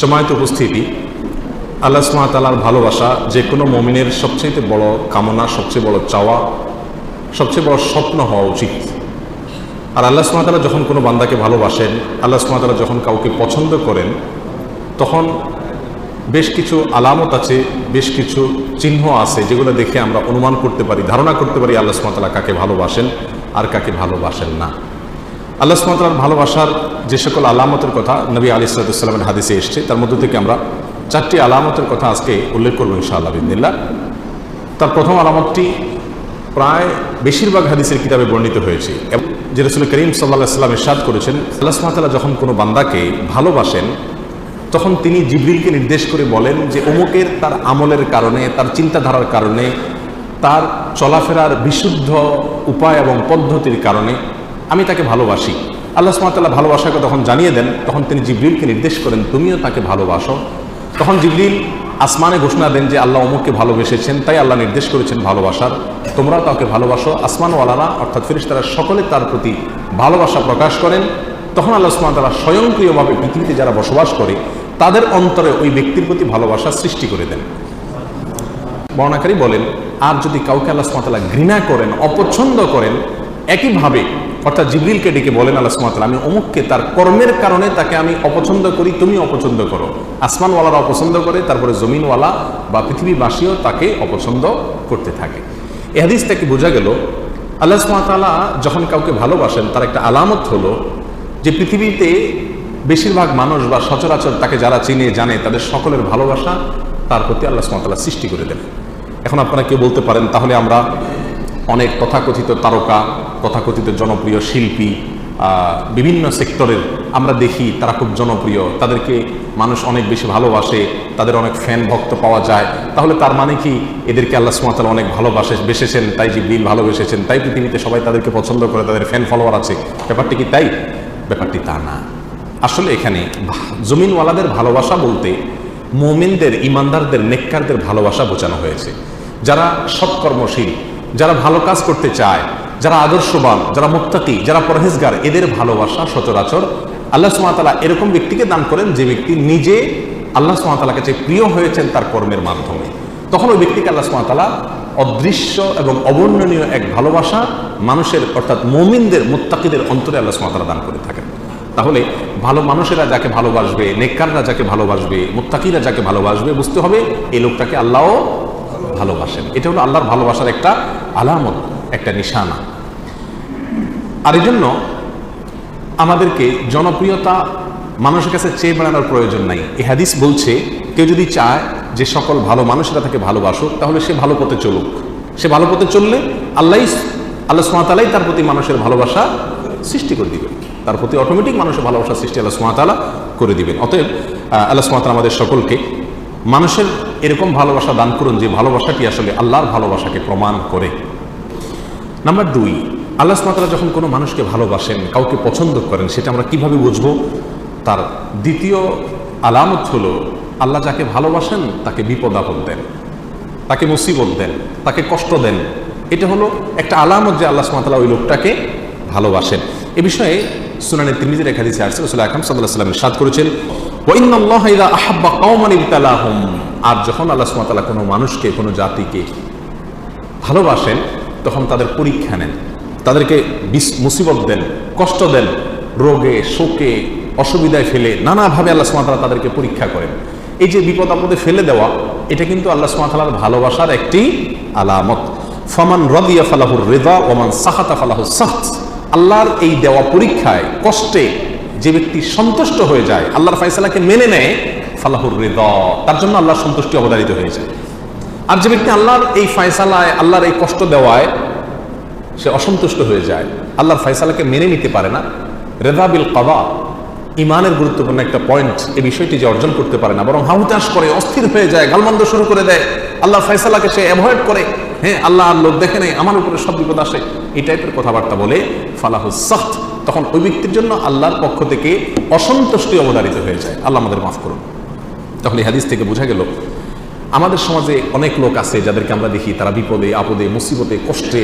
সময়ত উপস্থিতি, আল্লাহ সুবহানাহু ওয়া তাআলার ভালোবাসা যে কোনো মুমিনের সবচেয়ে বড় কামনা, সবচেয়ে বড় চাওয়া, সবচেয়ে বড় স্বপ্ন হওয়া উচিত। আর আল্লাহ সুবহানাহু ওয়া তাআলা যখন কোনো বান্দাকে ভালোবাসেন, আল্লাহ সুবহানাহু ওয়া তাআলা যখন কাউকে পছন্দ করেন, তখন বেশ কিছু আলামত আছে, বেশ কিছু চিহ্ন আছে যেগুলো দেখে আমরা অনুমান করতে পারি, ধারণা করতে পারি আল্লাহ সুবহানাহু ওয়া তাআলা কাকে ভালোবাসেন আর কাকে ভালোবাসেন না। আল্লাহ সুবহানাহু ওয়া তাআলার ভালোবাসার যে সকল আলামতের কথা নবী আলাইহিস সালাতু ওয়াস সালামের হাদিসে এসেছে, তার মধ্য থেকে আমরা 4টি আলামতের কথা আজকে উল্লেখ করবো ইনশাআল্লাহ বিইذنিল্লাহ। তার প্রথম আলামতটি প্রায় বেশিরভাগ হাদিসের কিতাবে বর্ণিত হয়েছে, যে রাসূল করিম সাল্লাল্লাহু আলাইহি ওয়াসাল্লাম ইরশাদ করেছেন, আল্লাহ সুবহানাহু ওয়া তাআলা যখন কোনো বান্দাকে ভালোবাসেন তখন তিনি জিবরিলকে নির্দেশ করে বলেন যে অমুকের তার আমলের কারণে, তার চিন্তাধারার কারণে, তার চলাফেরার বিশুদ্ধ উপায় এবং পদ্ধতির কারণে আমি তাকে ভালোবাসি। আল্লাহ সুবহানাহু ওয়া তাআলা ভালোবাসাকে তখন জানিয়ে দেন, তখন তিনি জিবরিলকে নির্দেশ করেন তুমিও তাকে ভালোবাসো। তখন জিবরিল আসমানে ঘোষণা দেন যে আল্লাহ অমুককে ভালোবেসেছেন, তাই আল্লাহ নির্দেশ করেছেন ভালোবাসার, তোমরাও তাকে ভালোবাসো। আসমানওয়ালারা অর্থাৎ ফেরেশতারা সকলে তার প্রতি ভালোবাসা প্রকাশ করেন। তখন আল্লাহ সুবহানাহু ওয়া তাআলা স্বয়ংক্রিয়ভাবে পৃথিবীতে যারা বসবাস করে তাদের অন্তরে ওই ব্যক্তির প্রতি ভালোবাসা সৃষ্টি করে দেন। বর্ণনাকারী বলেন, আর যদি কাউকে আল্লাহ সুবহানাহু ওয়া তাআলা ঘৃণা করেন, অপছন্দ করেন, একইভাবে অর্থাৎ জিবরিলকে ডেকে বলেন আল্লাহ সুবহানাহু ওয়া তাআলা আমি অমুককে তার কর্মের কারণে তাকে আমি অপছন্দ করি, তুমি অপছন্দ করো। আসমানওয়ালারা অপছন্দ করে, তারপরে জমিনওয়ালা বা পৃথিবীবাসীও তাকে অপছন্দ করতে থাকে। এই হাদিস থেকে বোঝা গেল আল্লাহ সুবহানাহু ওয়া তাআলা যখন কাউকে ভালোবাসেন তার একটা আলামত হলো যে পৃথিবীতে বেশিরভাগ মানুষ বা সচরাচর তাকে যারা চিনে জানে তাদের সকলের ভালোবাসা তার প্রতি আল্লাহ সুবহানাহু ওয়া তাআলা সৃষ্টি করে দেন। এখন আপনারা কেউ বলতে পারেন, তাহলে আমরা অনেক তথাকথিত তারকা, তথাকথিত জনপ্রিয় শিল্পী, বিভিন্ন সেক্টরের আমরা দেখি তারা খুব জনপ্রিয়, তাদেরকে মানুষ অনেক বেশি ভালোবাসে, তাদের অনেক ফ্যান ভক্ত পাওয়া যায়, তাহলে তার মানে কি এদেরকে আল্লাহ সুবহানাহু ওয়া তাআলা অনেক ভালোবেসেছেন, তাই জিবরিল ভালোবেসেছেন, তাই পৃথিবীতে সবাই তাদেরকে পছন্দ করে, তাদের ফ্যান ফলোয়ার আছে? ব্যাপারটি কি তাই? ব্যাপারটি তা না। আসলে এখানে জমিনওয়ালাদের ভালোবাসা বলতে মুমিনদের, ইমানদারদের, নেককারদের ভালোবাসা বোঝানো হয়েছে। যারা সৎকর্মশীল, যারা ভালো কাজ করতে চায়, যারা আদর্শবান, যারা মুত্তাকি, যারা পরহেজগার, এদের ভালোবাসা সচরাচর আল্লাহ সুবহানাহু ওয়া তাআলা এরকম ব্যক্তিকে দান করেন যে ব্যক্তি নিজে আল্লাহ সুবহানাহু ওয়া তাআলার কাছে প্রিয় হয়েছেন তার কর্মের মাধ্যমে। তখন ওই ব্যক্তিকে আল্লাহ সুবহানাহু ওয়া তাআলা অদৃশ্য এবং অবর্ণনীয় এক ভালোবাসা মানুষের অর্থাৎ মুমিনদের, মুত্তাকিদের অন্তরে আল্লাহ সুবহানাহু ওয়া তাআলা দান করে থাকেন। তাহলে ভালো মানুষেরা যাকে ভালোবাসবে, নেককাররা যাকে ভালোবাসবে, মুত্তাকিরা যাকে ভালোবাসবে, বুঝতে হবে এই লোকটাকে আল্লাহও ভালোবাসেন। এটা হলো আল্লাহর ভালোবাসার একটা আলামত, একটা নিশানা। আর এই জন্য আমাদেরকে জনপ্রিয়তা মানুষের কাছে চেয়ে বেড়ানোর প্রয়োজন নাই। এই হাদিস বলছে কেউ যদি চায় যে সকল ভালো মানুষেরা তাকে ভালোবাসুক, তাহলে সে ভালো পথে চলুক। সে ভালো পথে চললে আল্লাহ সুবহানাহু ওয়া তাআলাই তার প্রতি মানুষের ভালোবাসা সৃষ্টি করে দিবেন, তার প্রতি অটোমেটিক মানুষের ভালোবাসা সৃষ্টি আল্লাহ সুবহানাহু ওয়া তাআলা করে দিবেন। অতএব আল্লাহ সুবহানাহু ওয়া তাআলা আমাদের সকলকে মানুষের এরকম ভালোবাসা দান করুন যে ভালোবাসাটি আসলে আল্লাহর ভালোবাসাকে প্রমাণ করে। নাম্বার 2, আল্লাহ সুবহানাহু ওয়া তাআলা যখন কোনো মানুষকে ভালোবাসেন, কাউকে পছন্দ করেন, সেটা আমরা কিভাবে বুঝবো? তার দ্বিতীয় আলামত হলো আল্লাহ যাকে ভালোবাসেন তাকে বিপদ আপদ দেন, তাকে মুসিবত দেন, তাকে কষ্ট দেন। এটা হলো একটা আলামত যে আল্লাহ সুবহানাহু ওয়া তাআলা ওই লোকটাকে ভালোবাসেন। এ বিষয়ে সুনানে তিরমিজির এক হাদিসে আসছে, রাসূল আকরাম সাল্লাল্লাহু আলাইহি ওয়াসাল্লাম ইরশাদ করেছেন, ওয়া ইন্নাল্লাহা ইযা আহাব্বা কওমান ইবতালাহুম, আর যখন আল্লাহ সুবহানাহু ওয়া তাআলা কোনো মানুষকে, কোনো জাতিকে ভালোবাসেন তখন তাদের পরীক্ষা নেন, তাদেরকে মুসিবত দেন, কষ্ট দেন, রোগে, শোকে, অসুবিধায় ফেলে নানাভাবে আল্লাহ সুবহানাহু ওয়া তাআলা তাদেরকে পরীক্ষা করেন। এই যে বিপদ আপদে ফেলে দেওয়া, এটা কিন্তু আল্লাহ সুবহানাহু ওয়া তাআলার ভালোবাসার একটি আলামত। ফামান রাদিয়া ফালাহুর রিদা ওয়া মান সাখাতা ফালাহুস সাখত। আল্লাহর এই দেওয়া পরীক্ষায়, কষ্টে যে ব্যক্তি সন্তুষ্ট হয়ে যায়, আল্লাহর ফয়সালাকে মেনে নেয়, ফালাহুর রিদা, তার জন্য আল্লাহর সন্তুষ্টি অবধারিত হয়ে যায়। আর যে ব্যক্তি আল্লাহর এই ফয়সালায়, আল্লাহর এই কষ্ট দেওয়ায় সে অসন্তুষ্ট হয়ে যায়, আল্লাহর ফয়সালাকে মেনে নিতে পারে না, রিদা বিল কাদা, ইমানের গুরুত্বপূর্ণ একটা পয়েন্ট, এই বিষয়টি যে অর্জন করতে পারে না, বরং হাহুতাশ করে, অস্থির হয়ে যায়, গালমন্দ শুরু করে দেয়, আল্লাহর ফয়সালাকে সে অ্যাভয়েড করে, হ্যাঁ আল্লাহ আর লোক দেখে নেই, আমার উপরে সব বিপদ আসে, এই টাইপের কথাবার্তা বলে ফালাহুস সাখত, তখন ওই ব্যক্তির জন্য আল্লাহর পক্ষ থেকে অসন্তুষ্টি অবধারিত হয়ে যায়। আল্লাহ আমাদের মাফ করুন। তাহলে এই হাদিস থেকে বোঝা গেল আমাদের সমাজে অনেক লোক আছে যাদেরকে আমরা দেখি তারা বিপদে, আপদে, মুসিবতে, কষ্টে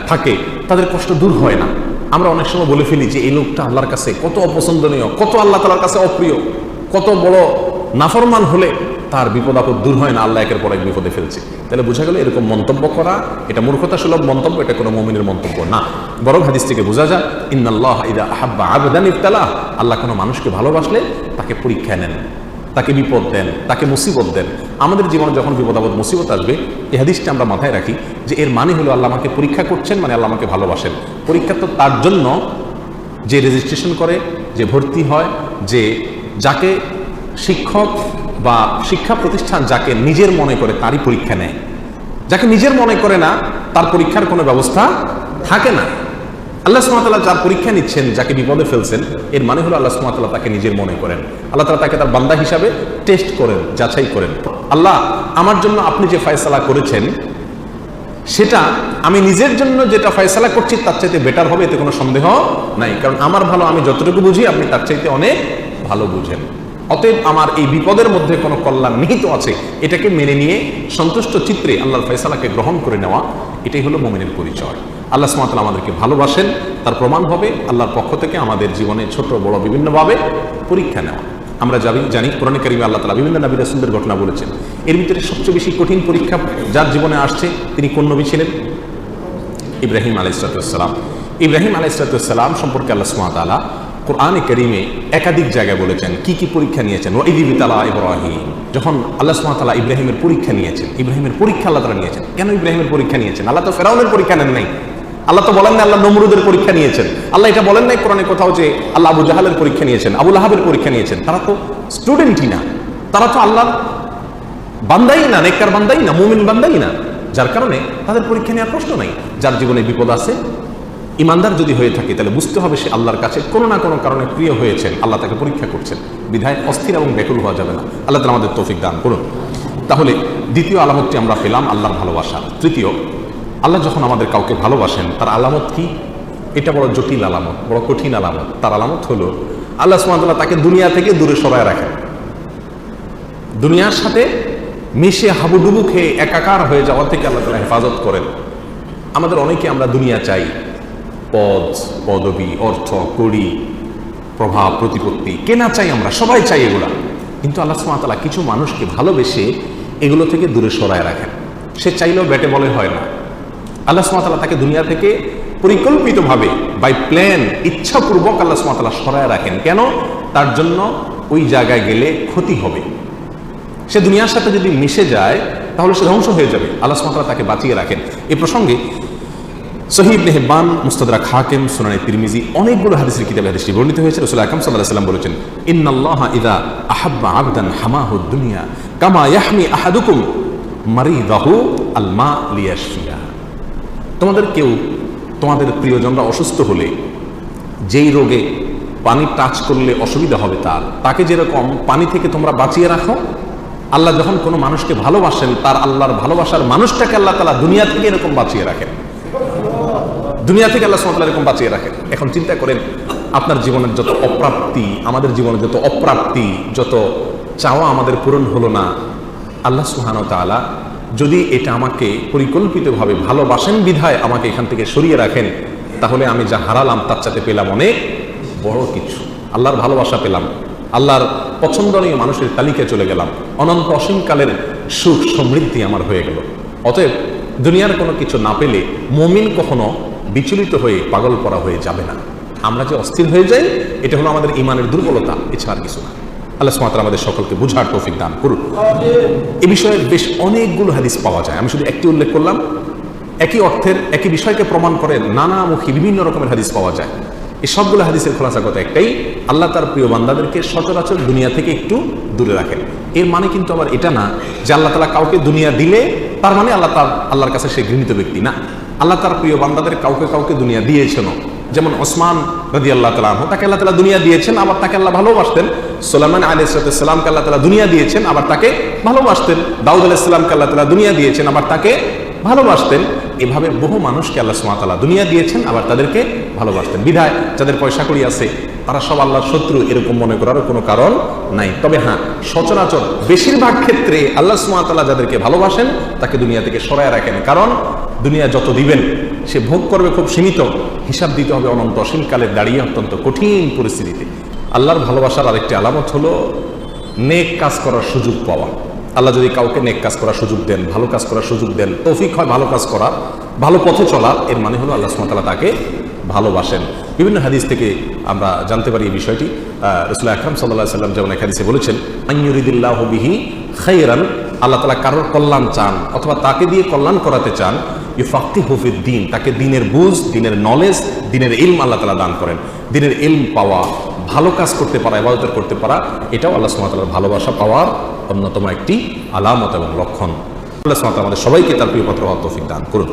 থাকে, তাদের কষ্ট দূর হয় না। আমরা অনেক সময় বলে ফেলি যে এই লোকটা আল্লাহর কাছে কত অপছন্দনীয়, কত আল্লাহ তাআলার কাছে অপ্রিয়, কত বড় নাফরমান হলে তার বিপদ আপদ দূর হয় না, আল্লাহ একের পর এক বিপদে ফেলছে। তাহলে বোঝা গেল এরকম মন্তব্য করা এটা মূর্খতা সুলভ মন্তব্য, এটা কোনো মুমিনের মন্তব্য না। বরং হাদিস থেকে বোঝা যায় ইন্নাল্লাহ ইযা আহাব্বা আবদান ইবতালাহ, আল্লাহ কোনো মানুষকে ভালোবাসলে তাকে পরীক্ষা নেন, তাকে বিপদ দেন, তাকে মুসিবত দেন। আমাদের জীবনে যখন বিপদ আপদ মুসিবত আসবে, এই হাদিসটা আমরা মাথায় রাখি যে এর মানে হলো আল্লাহ আমাকে পরীক্ষা করছেন, মানে আল্লাহ আমাকে ভালোবাসেন। পরীক্ষা তো তার জন্য যে রেজিস্ট্রেশন করে, যে ভর্তি হয়, যে যাকে শিক্ষক বা শিক্ষা প্রতিষ্ঠান যাকে নিজের মনে করে তারই পরীক্ষা নেয়। যাকে নিজের মনে করে না তার পরীক্ষার কোনো ব্যবস্থা থাকে না। আল্লাহ সুবহানাহু ওয়া তাআলা যার পরীক্ষা নিচ্ছেন, যাকে বিপদে ফেলছেন, এর মানে হলো আল্লাহ সুবহানাহু ওয়া তাআলা তাকে নিজের মনে করেন। আল্লাহ তাআলা তাকে তার বান্দা হিসাবে টেস্ট করেন, যাচাই করেন। আল্লাহ আমার জন্য আপনি যে ফয়সালা করেছেন সেটা আমি নিজের জন্য যেটা ফয়সালা করছি তার চাইতে বেটার হবে, এতে কোনো সন্দেহ নাই। কারণ আমার ভালো আমি যতটুকু বুঝি আপনি তার চাইতে অনেক ভালো বুঝেন। অতএব আমার এই বিপদের মধ্যে কোনো কল্যাণ নিহিত আছে, এটাকে মেনে নিয়ে সন্তুষ্ট চিত্রে আল্লাহর ফয়সালাকে গ্রহণ করে নেওয়া, এটাই হলো মুমিনের পরিচয়। আল্লাহ সুবহানাহু ওয়া তাআলা আমাদেরকে ভালোবাসেন, তার প্রমাণ হবে আল্লাহর পক্ষ থেকে আমাদের জীবনে ছোট বড় বিভিন্নভাবে পরীক্ষা নেওয়া। আমরা জানি কোরআনে কারিমে আল্লাহ তাআলা বিভিন্ন নবী রাসূলদের ঘটনা বলেছেন। এর ভিতরে সবচেয়ে বেশি কঠিন পরীক্ষা যার জীবনে আসছে তিনি কোন নবী ছিলেন? ইব্রাহিম আলাইহিস সালাম। ইব্রাহিম আলাইহিস সালাম সম্পর্কে আল্লাহ সুবহানাহু ওয়া তাআলা কোরআনে কারিমে একাধিক জায়গায় বলেছেন কি কি পরীক্ষা নিয়েছেন। ওয়া ইয ইবতালা ইব্রাহিম, যখন আল্লাহ সুবহানাহু ওয়া তাআলা ইব্রাহিমের পরীক্ষা নিয়েছেন, ইব্রাহিমের পরীক্ষা আল্লাহ তাআলা নিয়েছেন। কেন ইব্রাহিমের পরীক্ষা নিয়েছেন? আল্লাহ তো ফেরাউনের পরীক্ষা নেন নাই, আল্লাহ তো বলেন না আল্লাহ নমরুদের পরীক্ষা নিয়েছেন, আল্লাহ এটা বলেন নাই কোরআনে কোথাও যে আল্লাহ আবু জাহালের পরীক্ষা নিয়েছেন, আবু লাহাবের পরীক্ষা নিয়েছেন। তারা তো স্টুডেন্টই না, তারা তো আল্লাহর বান্দাই না, নেককার বান্দাই না, মুমিন বান্দাই না, যার কারণে তাদের পরীক্ষা নেওয়ার প্রশ্ন নাই। যার জীবনে বিপদ আছে, ইমানদার যদি হয়ে থাকে তাহলে বুঝতে হবে সে আল্লাহর কাছে কোনো না কোনো কারণে প্রিয় হয়েছেন, আল্লাহ তাকে পরীক্ষা করছেন। বিধায় অস্থির এবং ব্যাকুল হওয়া যাবে না। আল্লাহ তাআলা আমাদের তৌফিক দান করুন। তাহলে দ্বিতীয় আলামতটি আমরা পেলাম আল্লাহর ভালোবাসা। তৃতীয়, আল্লাহ যখন আমাদের কাউকে ভালোবাসেন তার আলামত কি? এটা বড় জটিল আলামত, বড় কঠিন আলামত। তার আলামত হলো আল্লাহ সুবহানাহু ওয়া তাআলা তাকে দুনিয়া থেকে দূরে সরায় রাখেন, দুনিয়ার সাথে মিশে হাবুডুবু খেয়ে একাকার হয়ে যাওয়া থেকে আল্লাহ তাআলা হেফাজত করেন। আমাদের অনেকে আমরা দুনিয়া চাই, পদ পদবি, অর্থ কড়ি, প্রভাব প্রতিপত্তি, কেনা চাই, আমরা সবাই চাই এগুলা। কিন্তু আল্লাহ সুবহানাহু ওয়া তাআলা কিছু মানুষকে ভালোবেসে এগুলো থেকে দূরে সরায় রাখেন। সে চাইলেও ব্যাটে বলে হয় না। আল্লাহ সুবহানাহু ওয়া তাআলা তাকে দুনিয়া থেকে পরিকল্পিতভাবে বাই প্ল্যান ইচ্ছাপূর্বক আল্লাহ সুবহানাহু ওয়া তাআলা সরায় রাখেন। কেন? তার জন্য ওই জায়গায় গেলে ক্ষতি হবে। সে দুনিয়ার সাথে যদি মিশে যায় তাহলে সে ধ্বংস হয়ে যাবে। আল্লাহ সুবহানাহু ওয়া তাআলা তাকে বাঁচিয়ে রাখেন। এই প্রসঙ্গে সহিহ ইবনে হিব্বান, মুস্তাদরাক হাকিম, সুনানে তিরমিজি অনেকগুলো হাদিসের কিতাবে হাদিসটি বর্ণিত হয়েছে। রাসূল আকরাম সাল্লাল্লাহু আলাইহি ওয়াসাল্লাম বলেছেন, ইন্নাল্লাহা ইযা আহাব্বা আবদান হামাহু দুনিয়া কামা ইয়াহমি আহাদুকুম মারিদাহু আল মা লিয়াশফিয়া। তোমাদের কেউ, তোমাদের প্রিয়জনরা অসুস্থ হলে যেই রোগে পানি টাচ করলে অসুবিধা হবে তাকে যেরকম পানি থেকে তোমরা বাঁচিয়ে রাখো, আল্লাহ যখন কোনো মানুষকে ভালোবাসেন তার আল্লাহর ভালোবাসার মানুষটাকে আল্লাহ তাআলা দুনিয়া থেকে এরকম বাঁচিয়ে রাখেন, দুনিয়া থেকে আল্লাহ সুবহানাহু ওয়া তাআলা এরকম বাঁচিয়ে রাখেন। এখন চিন্তা করেন আপনার জীবনের যত অপ্রাপ্তি, আমাদের জীবনের যত অপ্রাপ্তি, যত চাওয়া আমাদের পূরণ হলো না, আল্লাহ সুবহানাহু ওয়া তাআলা যদি এটা আমাকে পরিকল্পিতভাবে ভালোবাসেন বিধায় আমাকে এখান থেকে সরিয়ে রাখেন, তাহলে আমি যা হারালাম তার সাথে পেলাম অনেক বড় কিছু। আল্লাহর ভালোবাসা পেলাম, আল্লাহর পছন্দনীয় মানুষের তালিকায় চলে গেলাম, অনন্ত অসীমকালের সুখ সমৃদ্ধি আমার হয়ে গেল। অতএব দুনিয়ার কোনো কিছু না পেলে মুমিন কখনো বিচলিত হয়ে পাগল পরা হয়ে যাবে না। আমরা যে অস্থির হয়ে যাই এটা হলো আমাদের ঈমানের দুর্বলতা, এছাড়া কিছু না। আল্লাহ সুবহানাহু ওয়া তাআলা আমাদের সকলকে বুঝার তৌফিক দান করুন। এই বিষয়ে বেশ অনেকগুলো হাদিস পাওয়া যায়, আমি শুধু একটি উল্লেখ করলাম। একই অর্থের একই বিষয়কে প্রমাণ করে নানামুখী বিভিন্ন রকমের হাদিস পাওয়া যায়। এই সবগুলো হাদিসের খোলাসা কথা একটাই, আল্লাহ তার প্রিয় বান্দাদেরকে সচরাচর দুনিয়া থেকে একটু দূরে রাখেন। এর মানে কিন্তু আবার এটা না যে আল্লাহ তাআলা কাউকে দুনিয়া দিলে তার মানে আল্লাহর কাছে সে ঘৃণিত ব্যক্তি না। আল্লাহ তার প্রিয় বান্দাদের কাউকে কাউকে দুনিয়া দিয়েছেন। যেমন ওসমান রাদিয়াল্লাহু তাআলা আনহু, তাকে আল্লাহ তাআলা দুনিয়া দিয়েছেন, আবার তাকে আল্লাহ ভালোবাসতেন। সুলাইমান আলাইহিস সালামকে আল্লাহ তাআলা দুনিয়া দিয়েছেন, আবার তাকে ভালোবাসতেন। দাউদ আলাইহিস সালামকে আল্লাহ তাআলা দুনিয়া দিয়েছেন, আবার তাকে ভালোবাসতেন। এভাবে বহু মানুষকে আল্লাহ সুবহানাহু ওয়া তাআলা দুনিয়া দিয়েছেন, আবার তাদেরকে ভালোবাসতেন। বিধায় যাদের পয়সা কড়ি আছে তারা সব আল্লাহর শত্রু এরকম মনে করারও কোনো কারণ নাই। তবে হ্যাঁ, সচরাচর বেশিরভাগ ক্ষেত্রে আল্লাহ সুবহানাহু ওয়া তাআলা যাদেরকে ভালোবাসেন তাকে দুনিয়া থেকে সরায় রাখেন। কারণ দুনিয়া যত দিবেন সে ভোগ করবে খুব সীমিত, হিসাব দিতে হবে অনন্ত অসীমকালে দাঁড়িয়ে অত্যন্ত কঠিন পরিস্থিতিতে। আল্লাহর ভালোবাসার আরেকটি আলামত হলো নেক কাজ করার সুযোগ পাওয়া। আল্লাহ যদি কাউকে নেক কাজ করার সুযোগ দেন, ভালো কাজ করার সুযোগ দেন, তৌফিক হয় ভালো কাজ করা, ভালো পথে চলা, এর মানে হলো আল্লাহ সুবহানাহু ওয়া তাআলা তাকে ভালোবাসেন। বিভিন্ন হাদিস থেকে আমরা জানতে পারি এই বিষয়টি। রাসূল আকরাম সাল্লাল্লাহু আলাইহি ওয়াসাল্লাম যেমন এক হাদিসে বলেছেন, আইয়ুরিদিল্লাহু বিহি খায়রান, আল্লাহ তাআলা কারোর কল্যাণ চান অথবা তাকে দিয়ে কল্যাণ করাতে চান, ইউফাক্কিহু ফিদ-দ্বীন, তাকে দ্বীনের বুঝ, দ্বীনের নলেজ, দ্বীনের ইলম আল্লাহ তাআলা দান করেন। দ্বীনের ইলম পাওয়া, ভালো কাজ করতে পারা, ইবাদত করতে পারা, এটাও আল্লাহ সুবহানাহু ওয়া তাআলার ভালোবাসা পাওয়ার অন্যতম একটি আলামত এবং লক্ষণ। আল্লাহ সুবহানাহু ওয়া তাআলা আমাদের সবাইকে তার প্রিয় পাত্র হওয়ার তৌফিক দান করুন।